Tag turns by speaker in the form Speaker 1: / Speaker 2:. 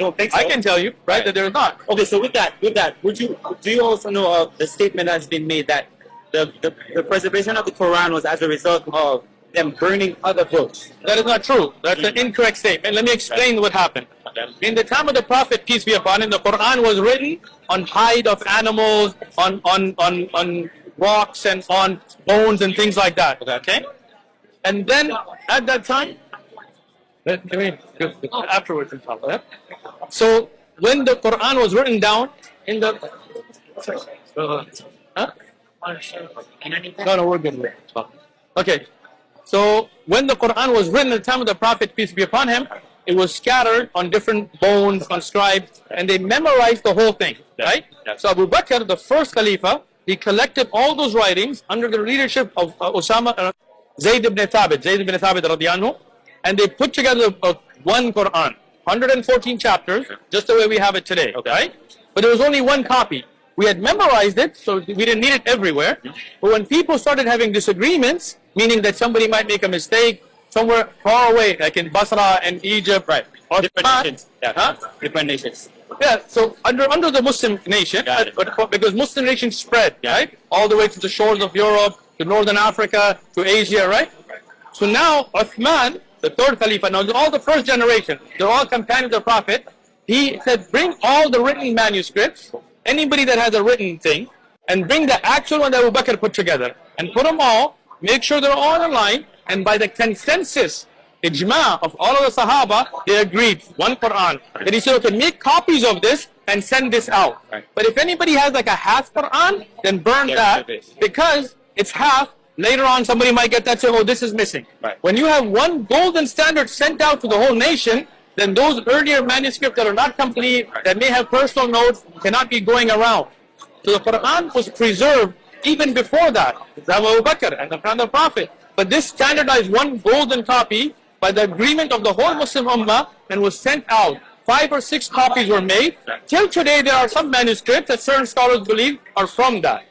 Speaker 1: don't think so.
Speaker 2: I can tell you, right, that there is not.
Speaker 1: Okay, so with that, do you also know of the statement that's been made that the preservation of the Quran was as a result of them burning other books?
Speaker 2: That is not true. That's an incorrect statement. Let me explain what happened. In the time of the Prophet, peace be upon him, the Quran was written on hide of animals, on rocks and on bones and things like that. Okay? And then at that time, afterwards, so when the Quran was written down in the no, we're good. Okay, so when the Quran was written at the time of the Prophet, peace be upon him, it was scattered on different bones, on scribes, and they memorized the whole thing, right? So Abu Bakr, the first Khalifa, he collected all those writings under the leadership of Zayd ibn Thabit radiyallahu anhu, and they put together one Quran, 114 chapters, just the way we have it today, right? But there was only one copy. We had memorized it, so we didn't need it everywhere. But when people started having disagreements, meaning that somebody might make a mistake somewhere far away, like in Basra and Egypt, right? Or
Speaker 1: Different nations. Different nations.
Speaker 2: Yeah, so under the Muslim nation, but because Muslim nations spread, right? All the way to the shores of Europe, to Northern Africa, to Asia, right? So now Uthman, the third Khalifa, now all the first generation, they're all companions of the Prophet. He said, bring all the written manuscripts, anybody that has a written thing, and bring the actual one that Abu Bakr put together, and put them all, make sure they're all in line, and by the consensus, ijma of all of the Sahaba, they agreed, one Quran. Then he said, okay, make copies of this and send this out. But if anybody has like a half Quran, then burn that, because it's half. Later on, somebody might get that and say, oh, this is missing. When you have one golden standard sent out to the whole nation, then those earlier manuscripts that are not complete, that may have personal notes, cannot be going around. So the Quran was preserved even before that, the Abu Bakr and the Prophet. But this standardized one golden copy by the agreement of the whole Muslim Ummah and was sent out. 5 or 6 copies were made. Till today, there are some manuscripts that certain scholars believe are from that.